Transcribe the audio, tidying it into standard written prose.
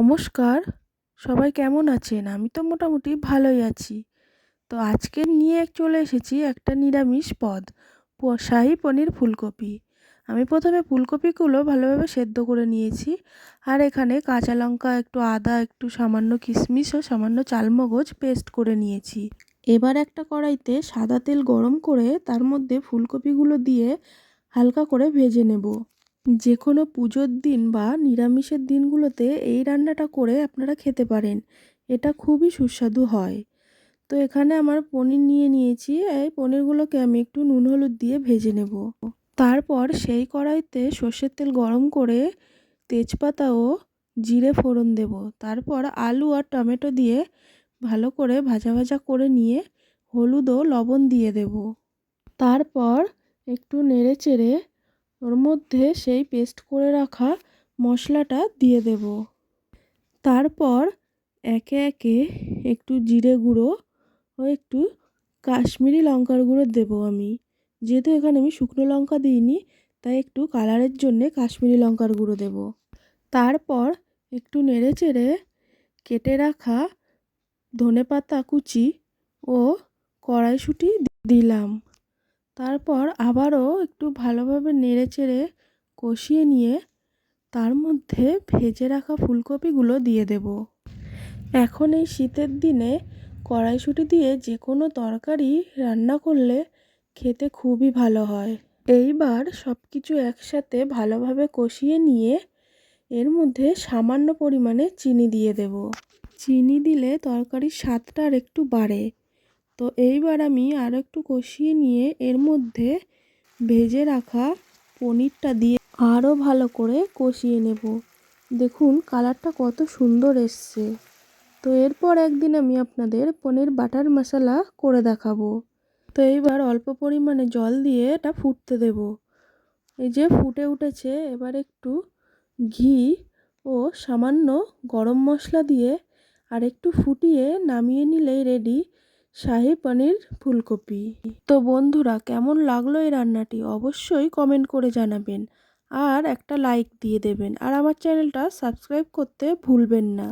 নমস্কার, সবাই কেমন আছেন? আমি তো মোটামুটি ভালোই আছি। তো আজকে নিয়ে চলে এসেছি একটা নিরামিষ পদ, শাহী পনির ফুলকপি। আমি প্রথমে ফুলকপিগুলো ভালোভাবে সেদ্ধ করে নিয়েছি, আর এখানে কাঁচা লঙ্কা, একটু আদা, একটু সামান্য কিশমিশ ও সামান্য চালমগজ পেস্ট করে নিয়েছি। এবার একটা কড়াইতে সাদা তেল গরম করে তার মধ্যে ফুলকপিগুলো দিয়ে হালকা করে ভেজে নেব। যে কোনো পুজোর দিন বা নিরামিষের দিনগুলোতে এই রান্নাটা করে আপনারা খেতে পারেন। এটা খুবই সুস্বাদু হয়। তো এখানে আমার পনির নিয়ে নিয়েছি। এই পনিরগুলোকে আমি একটু নুন হলুদ দিয়ে ভেজে নেব। তারপর সেই কড়াইতে সর্ষের তেল গরম করে তেজপাতা ও জিরে ফোড়ন দেব। তারপর আলু আর টমেটো দিয়ে ভালো করে ভাজা ভাজা করে নিয়ে হলুদ ও লবণ দিয়ে দেব। তারপর একটু নেড়ে চেড়ে ওর মধ্যে সেই পেস্ট করে রাখা মশলাটা দিয়ে দেব। তারপর একে একে একটু জিরে গুঁড়ো ও একটু কাশ্মীরি লঙ্কার গুঁড়ো দেব আমি। যেহেতু এখানে আমি শুকনো লঙ্কা দিইনি, তাই একটু কালারের জন্যে কাশ্মীরি লঙ্কার গুঁড়ো দেব। তারপর একটু নেড়ে চেড়ে কেটে রাখা ধনেপাতা কুচি ও কড়াইশুঁটি দিলাম। তারপর আবারও একটু ভালোভাবে নেড়েচেড়ে কষিয়ে নিয়ে তার মধ্যে ভেজে রাখা ফুলকপিগুলো দিয়ে দেব। এখন এই শীতের দিনে কড়াইশুঁটি দিয়ে যে কোনো তরকারি রান্না করলে খেতে খুবই ভালো হয়। এইবার সব কিছু একসাথে ভালোভাবে কষিয়ে নিয়ে এর মধ্যে সামান্য পরিমাণে চিনি দিয়ে দেব। চিনি দিলে তরকারির স্বাদটা আর একটু বাড়ে। তো এইবার আমি আরও একটু কষিয়ে নিয়ে এর মধ্যে ভেজে রাখা পনিরটা দিয়ে আরও ভালো করে কষিয়ে নেব। দেখুন কালারটা কত সুন্দর এসছে। তো এরপর একদিন আমি আপনাদের পনির বাটার মশলা করে দেখাবো। তো এইবার অল্প পরিমাণে জল দিয়ে এটা ফুটতে দেব। এই যে ফুটে উঠেছে, এবার একটু ঘি ও সামান্য গরম মশলা দিয়ে আর একটু ফুটিয়ে নামিয়ে নিলেই রেডি শাহী পনির ফুলকপি। তো বন্ধুরা, কেমন লাগলো এই রান্নাটি অবশ্যই কমেন্ট করে জানাবেন, আর একটা লাইক দিয়ে দেবেন, আর আমার চ্যানেলটা সাবস্ক্রাইব করতে ভুলবেন না।